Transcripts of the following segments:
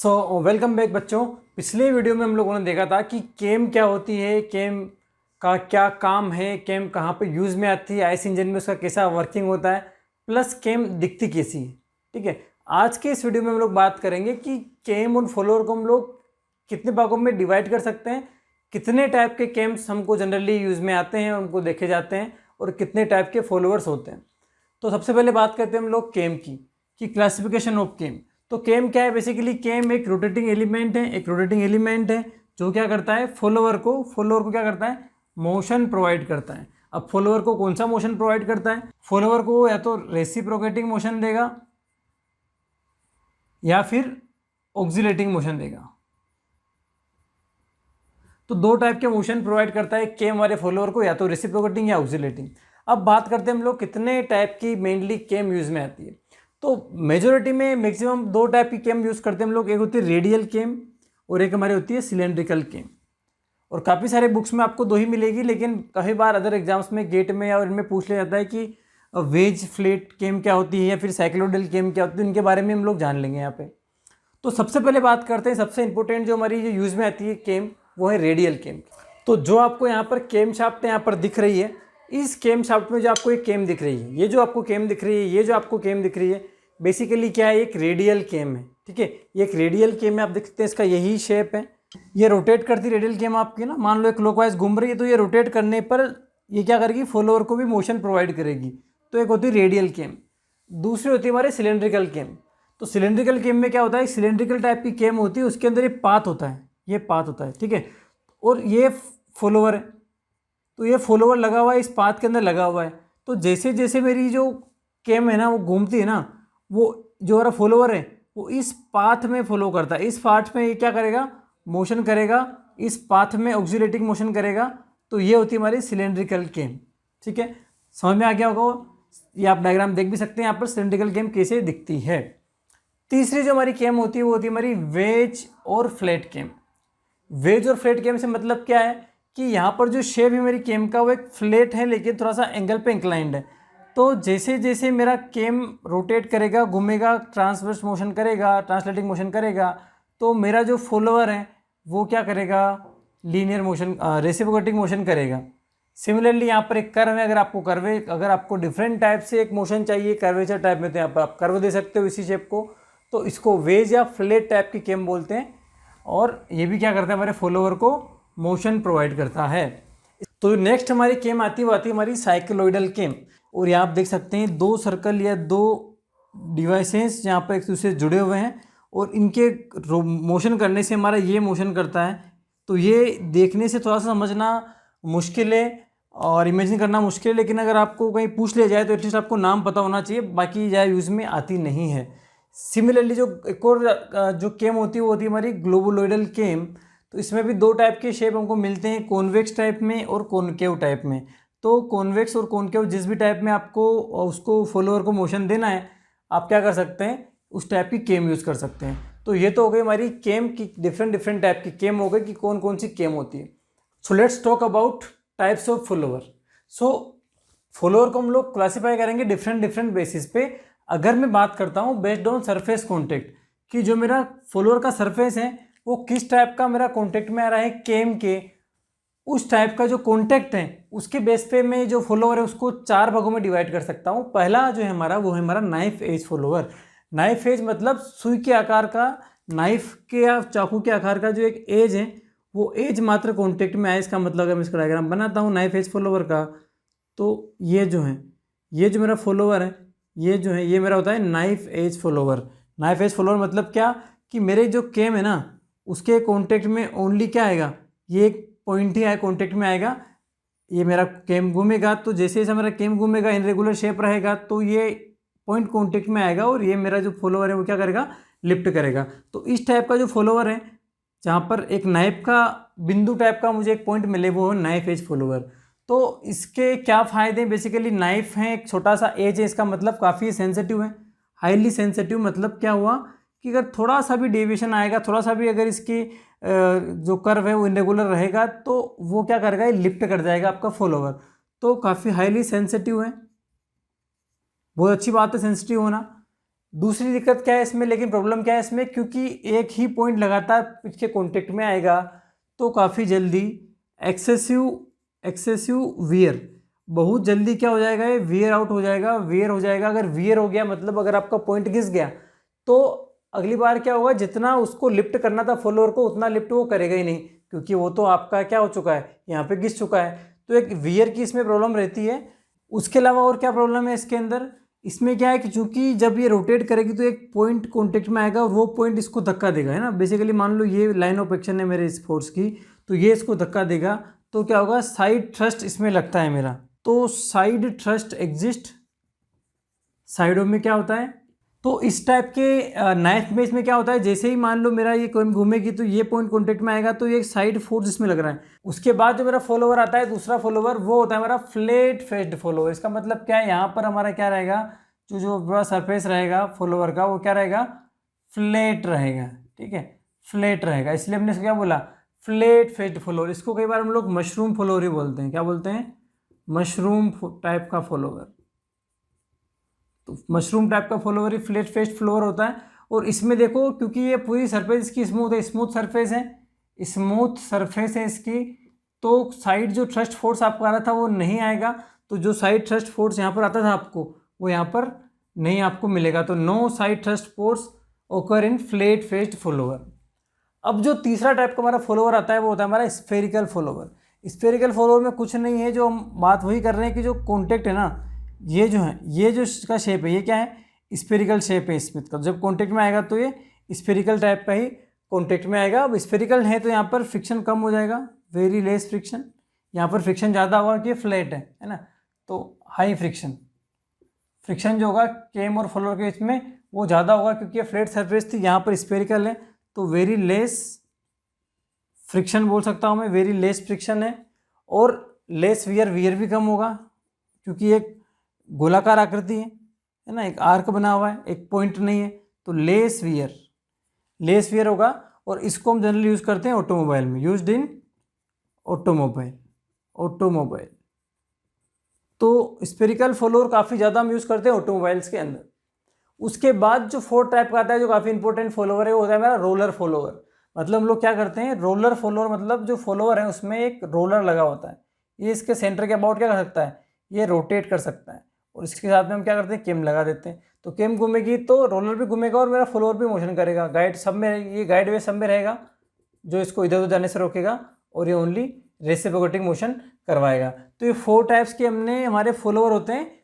Welcome back बच्चों। पिछले video में हम लोगों ने देखा था कि केम क्या होती है, केम का क्या काम है, केम कहाँ पे यूज़ में आती है, आईसी इंजन में उसका कैसा वर्किंग होता है, प्लस केम दिखती कैसी है। ठीक है, आज के इस वीडियो में हम लोग बात करेंगे कि केम और फॉलोअर को हम लोग कितने भागों में डिवाइड कर सकते हैं, कितने टाइप के केम्स हमको जनरली यूज़ में आते हैं, उनको देखे जाते हैं, और कितने टाइप के फॉलोअर्स होते हैं। तो सबसे पहले बात करते हैं हम लोग केम की, कि क्लासिफिकेशन ऑफ केम। तो केम क्या है? बेसिकली केम एक रोटेटिंग एलिमेंट है जो क्या करता है, फॉलोअर को क्या करता है, मोशन प्रोवाइड करता है। अब फॉलोअर को कौन सा मोशन प्रोवाइड करता है? फॉलोअर को या तो रेसिप्रोकेटिंग मोशन देगा या फिर ऑक्सिलेटिंग मोशन देगा। तो दो टाइप के मोशन प्रोवाइड करता है केम हमारे फॉलोअर को, या तो रेसिप्रोकेटिंग या ऑक्सिलेटिंग। अब बात करते हैं हम लोग कितने टाइप की मेनली केम यूज में आती है। तो मेजोरिटी में मैक्सिमम दो टाइप की केम यूज़ करते हैं हम लोग। एक होती है रेडियल केम और एक हमारी होती है सिलेंड्रिकल केम। और काफ़ी सारे बुक्स में आपको दो ही मिलेगी, लेकिन कई बार अदर एग्जाम्स में गेट में या इनमें पूछ लिया जाता है कि वेज फ्लेट केम क्या होती है या फिर साइक्लोइडल केम क्या होती है। इनके बारे में हम लोग जान लेंगे यहाँ पे। तो सबसे पहले बात करते हैं, सबसे इंपॉर्टेंट जो हमारी जो यूज़ में आती है केम, वो है रेडियल केम। तो जो आपको यहाँ पर केम शाफ्ट यहाँ पर दिख रही है, इस केम शाफ्ट में जो आपको एक केम दिख रही है, ये जो आपको केम दिख रही है, ये जो आपको केम दिख रही है, बेसिकली क्या है, एक रेडियल केम है। ठीक है, ये एक रेडियल केम है। आप देख सकते हैं इसका यही शेप है। ये रोटेट करती रेडियल केम आपकी ना, मान लो एक क्लॉकवाइज घूम रही है, तो ये रोटेट करने पर ये क्या करेगी, फॉलोअर को भी मोशन प्रोवाइड करेगी। तो एक होती है रेडियल केम, दूसरी होती है हमारे सिलेंड्रिकल केम। तो सिलेंड्रिकल केम में क्या होता है, सिलेंड्रिकल टाइप की केम होती है, उसके अंदर ये पाथ होता है, ये पाथ होता है। ठीक है, और ये फॉलोअर है, तो ये फॉलोअर लगा हुआ है, इस पाथ के अंदर लगा हुआ है। तो जैसे जैसे मेरी जो केम है ना वो घूमती है ना, वो जो हमारा फॉलोअर है वो इस पाथ में फॉलो करता है। इस पाथ में ये क्या करेगा, मोशन करेगा, इस पाथ में ऑक्सिलेटिंग मोशन करेगा। तो ये होती है हमारी सिलेंड्रिकल केम। ठीक है, समझ में आ गया होगा। ये आप डायग्राम देख भी सकते हैं यहाँ पर सिलेंड्रिकल केम कैसे दिखती है। तीसरी जो हमारी केम होती है वो होती है हमारी वेज और फ्लैट केम। वेज और फ्लैट केम से मतलब क्या है कि यहाँ पर जो शेप है मेरी केम का वो एक फ्लैट है, लेकिन थोड़ा सा एंगल पे इंक्लाइंड है। तो जैसे जैसे मेरा केम रोटेट करेगा, घूमेगा, ट्रांसवर्स मोशन करेगा, ट्रांसलेटिंग मोशन करेगा, तो मेरा जो फॉलोअर है वो क्या करेगा, लीनियर मोशन, रेसिप्रोकेटिंग मोशन करेगा। सिमिलरली यहाँ पर एक कर्व है, अगर आपको डिफरेंट टाइप से एक मोशन चाहिए कर्वेचर टाइप में, तो यहाँ पर आप कर्व दे सकते हो इसी शेप को। तो इसको वेज या फ्लैट टाइप की केम बोलते हैं। और ये भी क्या करता है, हमारे फॉलोअर को मोशन प्रोवाइड करता है। तो नेक्स्ट हमारी केम आती है वो आती है हमारी साइक्लोइडल केम। और यहाँ आप देख सकते हैं दो सर्कल या दो डिवाइसेस यहाँ पर एक दूसरे से जुड़े हुए हैं, और इनके मोशन करने से हमारा ये मोशन करता है। तो ये देखने से थोड़ा सा समझना मुश्किल है और इमेजिन करना मुश्किल है, लेकिन अगर आपको कहीं पूछ लिया जाए तो एटलीस्ट आपको नाम पता होना चाहिए, बाकी ज़्यादा यूज़ में आती नहीं है। सिमिलरली जो एक और जो केम होती है वो होती है हमारी ग्लोबुलोइडल केम। तो इसमें भी दो टाइप के शेप हमको मिलते हैं, कॉन्वेक्स टाइप में और कॉनकेव टाइप में। तो कॉन्वेक्स और कॉनकेव जिस भी टाइप में आपको उसको फॉलोअर को मोशन देना है, आप क्या कर सकते हैं, उस टाइप की केम यूज़ कर सकते हैं। तो ये तो हो गई हमारी केम की डिफरेंट टाइप की केम हो गई कि कौन कौन सी केम होती है। So let's talk about types of follower. So follower को हम लोग क्लासीफाई करेंगे डिफरेंट बेसिस पे। अगर मैं बात करता हूँ बेस्ड ऑन सरफेस कॉन्टेक्ट, कि जो मेरा फॉलोअर का सरफेस है वो किस टाइप का मेरा कॉन्टेक्ट में आ रहा है केम के, उस टाइप का जो कॉन्टेक्ट है उसके बेस पे मैं जो फॉलोअर है उसको चार भागों में डिवाइड कर सकता हूँ। पहला जो है हमारा वो है हमारा knife edge follower. Knife edge मतलब सुई के आकार का, नाइफ के या चाकू के आकार का जो एक एज है, वो एज मात्र कॉन्टेक्ट में आए। इसका मतलब अगर मैं इसका डायग्राम बनाता हूँ नाइफ एज फॉलोअर का, तो ये जो है, ये जो मेरा फॉलोअर है, ये जो है, ये मेरा होता है knife edge follower. Knife edge follower मतलब क्या, कि मेरे जो केम है ना उसके कॉन्टेक्ट में ओनली क्या आएगा, ये एक पॉइंट ही आए कॉन्टेक्ट में आएगा। ये मेरा केम घूमेगा, तो जैसे जैसे मेरा केम घूमेगा इनरेगुलर शेप रहेगा, तो ये पॉइंट कॉन्टेक्ट में आएगा, और ये मेरा जो फॉलोअर है वो क्या करेगा, लिफ्ट करेगा। तो इस टाइप का जो फॉलोअर है, जहाँ पर एक नाइफ का बिंदु टाइप का मुझे एक पॉइंट मिले, वो है नाइफ एज फॉलोअर। तो इसके क्या फ़ायदे हैं, बेसिकली नाइफ है, एक छोटा सा एज है, इसका मतलब काफ़ी सेंसिटिव है, हाईली सेंसिटिव। मतलब क्या हुआ कि अगर थोड़ा सा भी डेविएशन आएगा, थोड़ा सा भी अगर इसकी जो कर्व है वो इरेगुलर रहेगा, तो वो क्या करेगा, ये लिफ्ट कर जाएगा आपका फॉलोअर। तो काफ़ी हाईली सेंसिटिव है, बहुत अच्छी बात है सेंसिटिव होना। दूसरी दिक्कत क्या है इसमें, लेकिन प्रॉब्लम क्या है इसमें, क्योंकि एक ही पॉइंट लगातार इसके कॉन्टेक्ट में आएगा तो काफ़ी जल्दी एक्सेसिव वियर, बहुत जल्दी क्या हो जाएगा, ये वियर आउट हो जाएगा, वियर हो जाएगा। अगर वियर हो गया मतलब अगर आपका पॉइंट घिस गया तो अगली बार क्या होगा, जितना उसको लिफ्ट करना था फॉलोअर को उतना लिफ्ट वो करेगा ही नहीं, क्योंकि वो तो आपका क्या हो चुका है, यहाँ पे घिस चुका है। तो एक वियर की इसमें प्रॉब्लम रहती है। उसके अलावा और क्या प्रॉब्लम है इसके अंदर, इसमें क्या है कि चूंकि जब ये रोटेट करेगी तो एक पॉइंट कॉन्टेक्ट में आएगा और वो पॉइंट इसको धक्का देगा, है ना। बेसिकली मान लो ये लाइन ऑफ एक्शन है मेरे इस फोर्स की, तो ये इसको धक्का देगा तो क्या होगा, साइड थ्रस्ट इसमें लगता है मेरा। तो साइड थ्रस्ट एग्जिस्ट, साइडों में क्या होता है, तो इस टाइप के नाइफ में इसमें क्या होता है, जैसे ही मान लो मेरा ये कोई घूमेगी तो ये पॉइंट कॉन्टेक्ट में आएगा तो ये साइड फोर्स इसमें लग रहा है। उसके बाद जो मेरा फॉलोवर आता है दूसरा फॉलोवर, वो होता है हमारा फ्लैट फेस्ड फॉलोवर। इसका मतलब क्या है, यहाँ पर हमारा क्या रहेगा, जो पूरा सरफेस रहेगा फॉलोवर का वो क्या रहेगा, फ्लैट रहेगा, ठीक है, फ्लैट रहेगा। इसलिए हमने इसको क्या बोला, फ्लैट फेस्ड फॉलोवर। इसको कई बार हम लोग मशरूम फॉलोवर ही बोलते हैं। क्या बोलते हैं, मशरूम टाइप का फॉलोवर। तो मशरूम टाइप का फॉलोवर ही फ्लैट फेस्ड फ्लोवर होता है। और इसमें देखो क्योंकि ये पूरी सरफेस इसकी स्मूथ है, स्मूथ सरफेस है, स्मूथ सरफेस है इसकी, तो साइड जो थ्रस्ट फोर्स आपको आ रहा था वो नहीं आएगा। तो जो साइड थ्रस्ट फोर्स यहाँ पर आता था आपको वो यहाँ पर नहीं आपको मिलेगा। तो नो साइड थ्रस्ट फोर्स ओकर इन फ्लैट फेस्ड फॉलोवर। अब जो तीसरा टाइप का हमारा फॉलोवर आता है वो होता है हमारा स्फेरिकल फॉलोवर। स्फेरिकल फॉलोवर में कुछ नहीं है, जो हम बात वही कर रहे हैं कि जो कॉन्टेक्ट है ना, ये जो है, ये जो इसका शेप है ये क्या है, स्फेरिकल शेप है स्मिथ का। जब कॉन्टेक्ट में आएगा तो ये स्फेरिकल टाइप का ही कॉन्टेक्ट में आएगा। अब स्फेरिकल है तो यहाँ पर फ्रिक्शन कम हो जाएगा, वेरी लेस फ्रिक्शन। यहाँ पर फ्रिक्शन ज़्यादा होगा कि फ्लैट है ना, तो हाई फ्रिक्शन। फ्रिक्शन जो होगा केम और फॉलोअर के बीच में वो ज़्यादा होगा क्योंकि ये फ्लैट सरफेस थी, यहाँ पर स्फेरिकल है तो वेरी लेस फ्रिक्शन बोल सकता हूँ मैं, वेरी लेस फ्रिक्शन है। और लेस वियर, वियर भी कम होगा क्योंकि एक गोलाकार आकृति है ना, एक आर्क बना हुआ है, एक पॉइंट नहीं है, तो लेस वियर होगा। और इसको हम जनरली यूज़ करते हैं ऑटोमोबाइल में, यूज्ड इन ऑटोमोबाइल। तो स्फेरिकल फॉलोअर काफ़ी ज़्यादा हम यूज़ करते हैं ऑटोमोबाइल्स के अंदर। उसके बाद जो फोर्थ टाइप का आता है जो काफ़ी इंपॉर्टेंट फॉलोअर है वो होता है हमारा रोलर फॉलोअर। मतलब हम लोग क्या करते हैं, रोलर फॉलोअर मतलब जो फॉलोअर है उसमें एक रोलर लगा होता है, ये इसके सेंटर के अबाउट क्या कर सकता है, ये रोटेट कर सकता है। और इसके साथ में हम क्या करते हैं, केम लगा देते हैं। तो केम घूमेगी तो रोलर भी घूमेगा और मेरा फॉलोअर भी मोशन करेगा। गाइड सब में, ये गाइड वे सब में रहेगा जो इसको इधर उधर जाने से रोकेगा, और ये ओनली रेसिप्रोकेटिंग मोशन करवाएगा। तो ये 4 टाइप्स के हमने हमारे फॉलोअर होते हैं।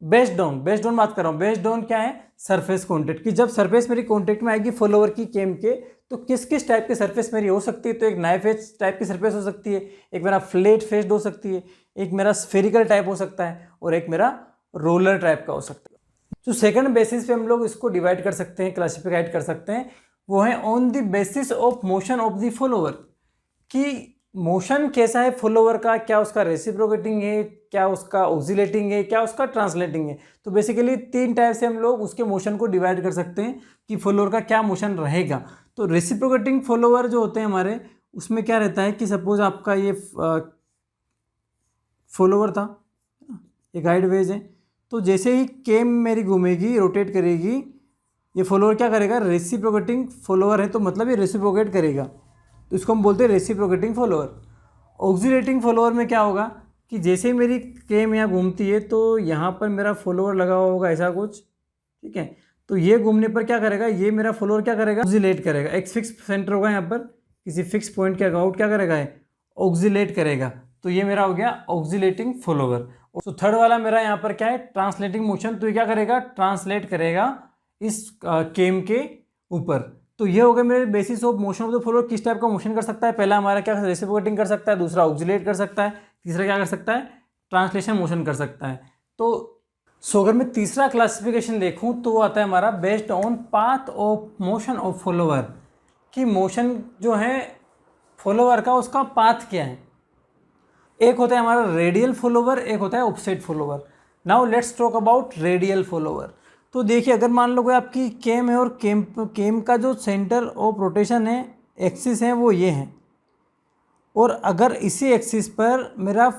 बेस्ड ऑन बात कर रहा हूँ, बेस्ड ऑन क्या है, सरफेस कॉन्टेक्ट की। जब सरफेस मेरी कॉन्टेक्ट में आएगी फॉलोअर की केम के, तो किस किस टाइप की सरफेस मेरी हो सकती है। तो एक नाइफ एज टाइप की सरफेस हो सकती है, एक मेरा फ्लैट फेस्ड हो सकती है, एक मेरा स्फेरिकल टाइप हो सकता है, और एक मेरा रोलर टाइप का हो सकता है। जो सेकंड बेसिस पे हम लोग इसको डिवाइड कर सकते हैं, क्लासिफाइड कर सकते हैं, वो है on the basis of motion of the follower, कि मोशन कैसा है फॉलोअर का, क्या उसका रेसिप्रोकेटिंग है, क्या उसका ऑक्सिलेटिंग है, क्या उसका ट्रांसलेटिंग है। तो बेसिकली 3 टाइप से हम लोग उसके मोशन को डिवाइड कर सकते हैं कि फॉलोअर का क्या मोशन रहेगा। तो रेसिप्रोकेटिंग फॉलोअर जो होते हैं हमारे, उसमें क्या रहता है कि सपोज आपका ये फॉलोअर था, ये गाइड वेज है, तो जैसे ही केम मेरी घूमेगी, रोटेट करेगी, ये फॉलोअर क्या करेगा, रेसिप्रोकेटिंग फॉलोअर है तो मतलब ये रेसिप्रोकेट करेगा, तो इसको हम बोलते हैं रेसिप्रोकेटिंग फॉलोअर। ऑक्सिलेटिंग फॉलोअर में क्या होगा कि जैसे ही मेरी केम यहाँ घूमती है तो यहाँ पर मेरा फॉलोअर लगा हुआ होगा ऐसा कुछ, ठीक है। तो ये घूमने पर क्या करेगा, ये मेरा फॉलोअर क्या करेगा, ऑक्सिलेट करेगा। एक फिक्स सेंटर होगा यहाँ पर, किसी फिक्स पॉइंट के अबाउट क्या करेगा, है ऑक्सिलेट करेगा। तो ये मेरा हो गया ऑक्सिलेटिंग फॉलोअर। तो थर्ड वाला मेरा यहाँ पर क्या है, ट्रांसलेटिंग मोशन। तो ये क्या करेगा, ट्रांसलेट करेगा इस केम के ऊपर। तो ये हो गया मेरे basis of motion of the follower, किस टाइप का मोशन कर सकता है। पहला हमारा क्या, रेसिप्रोकेटिंग कर सकता है, दूसरा ऑक्सिलेट कर सकता है, तीसरा क्या कर सकता है, ट्रांसलेशन मोशन कर सकता है। तो अगर मैं तीसरा क्लासिफिकेशन देखूं तो वो आता है हमारा based on path of motion of follower, कि मोशन जो है फॉलोअर का उसका पाथ क्या है। एक होता है हमारा रेडियल फॉलोअर, एक होता है offset follower. Now let's talk about radial follower. तो देखिए अगर मान लो कोई आपकी केम है और केम का जो सेंटर ऑफ रोटेशन है, एक्सिस है, वो ये है, और अगर इसी एक्सिस पर मेरा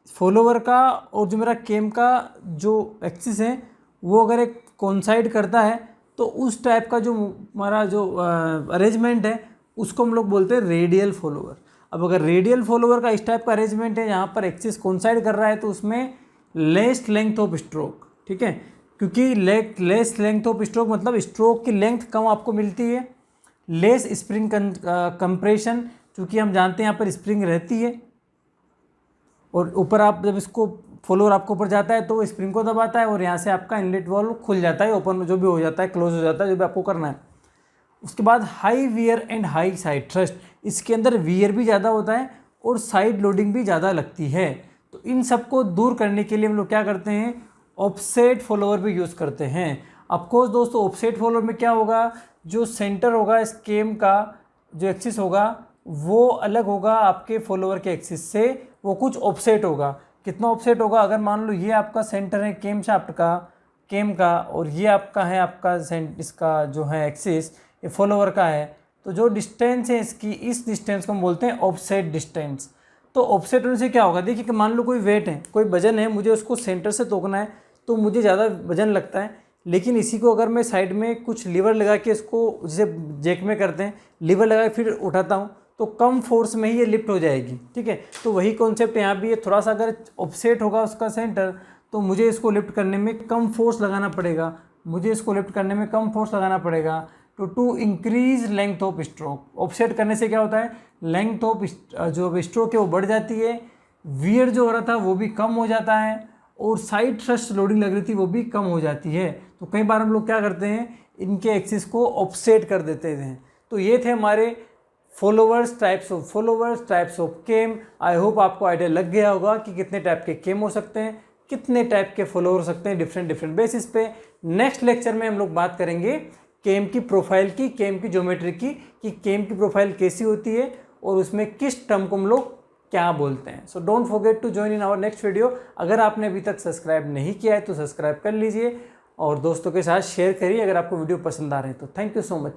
फॉलोअर का और जो मेरा केम का जो एक्सिस है वो अगर एक कोइंसाइड करता है तो उस टाइप का जो हमारा जो अरेंजमेंट है उसको हम लोग बोलते हैं रेडियल फॉलोअर। अब अगर रेडियल फॉलोअर का इस टाइप का अरेंजमेंट है यहाँ पर एक्सिस कोइंसाइड कर रहा है तो उसमें लेस लेंथ ऑफ स्ट्रोक, ठीक है, क्योंकि लेस लेंथ ऑफ स्ट्रोक मतलब स्ट्रोक की लेंथ कम आपको मिलती है, लेस स्प्रिंग कंप्रेशन, क्योंकि हम जानते हैं यहाँ पर स्प्रिंग रहती है और ऊपर आप जब इसको फॉलोअर आपको ऊपर जाता है तो वो स्प्रिंग को दबाता है और यहाँ से आपका इनलेट वाल्व खुल जाता है, ओपन जो भी हो जाता है, क्लोज हो जाता है, जो भी आपको करना है। उसके बाद high wear and high side thrust, इसके अंदर वियर भी ज़्यादा होता है और साइड लोडिंग भी ज़्यादा लगती है। तो इन सबको दूर करने के लिए हम लोग क्या करते हैं, ऑफसेट फॉलोअर भी यूज़ करते हैं। ऑफकोर्स दोस्तों ऑफसेट फॉलोअर में क्या होगा, जो सेंटर होगा इस केम का जो एक्सिस होगा वो अलग होगा आपके फॉलोअर के एक्सिस से, वो कुछ ऑफसेट होगा। कितना ऑफसेट होगा, अगर मान लो ये आपका सेंटर है केम शाफ्ट का, केम का, और ये आपका है आपका इसका जो है एक्सिस ये फॉलोअर का है, तो जो डिस्टेंस है इसकी, इस डिस्टेंस को हम बोलते हैं ऑफसेट डिस्टेंस। तो ऑफसेट होने से क्या होगा, देखिए कि मान लो कोई वेट है, कोई वजन है, मुझे उसको सेंटर से तोड़ना है तो मुझे ज़्यादा वजन लगता है, लेकिन इसी को अगर मैं साइड में कुछ लीवर लगा के इसको, जैसे जैक में करते हैं, लीवर लगा के फिर उठाता हूँ तो कम फोर्स में ही ये लिफ्ट हो जाएगी, ठीक है। तो वही कॉन्सेप्ट यहाँ भी है, थोड़ा सा अगर ऑफसेट होगा उसका सेंटर तो मुझे इसको लिफ्ट करने में कम फोर्स लगाना पड़ेगा, मुझे इसको लिफ्ट करने में कम फोर्स लगाना पड़ेगा। तो to increase length of stroke, offset करने से क्या होता है, लेंथ ऑफ जो स्ट्रोक है वो बढ़ जाती है, वियर जो हो रहा था वो भी कम हो जाता है और साइड थ्रस्ट लोडिंग लग रही थी वो भी कम हो जाती है। तो कई बार हम लोग क्या करते हैं, इनके एक्सिस को ऑफसेट कर देते हैं। तो ये थे हमारे followers types of came. I hope आपको आइडिया लग गया होगा कि कितने टाइप के केम हो सकते हैं, कितने टाइप के फॉलोअर हो सकते हैं डिफरेंट बेसिस पे। नेक्स्ट लेक्चर में हम लोग बात करेंगे केम की प्रोफाइल की, केम की ज्योमेट्री की, कि केम की प्रोफाइल कैसी होती है और उसमें किस टर्म को हम लोग क्या बोलते हैं। So don't forget to join in our next video. अगर आपने अभी तक सब्सक्राइब नहीं किया है तो सब्सक्राइब कर लीजिए और दोस्तों के साथ शेयर करिए अगर आपको वीडियो पसंद आ रहे हैं तो। Thank you so much.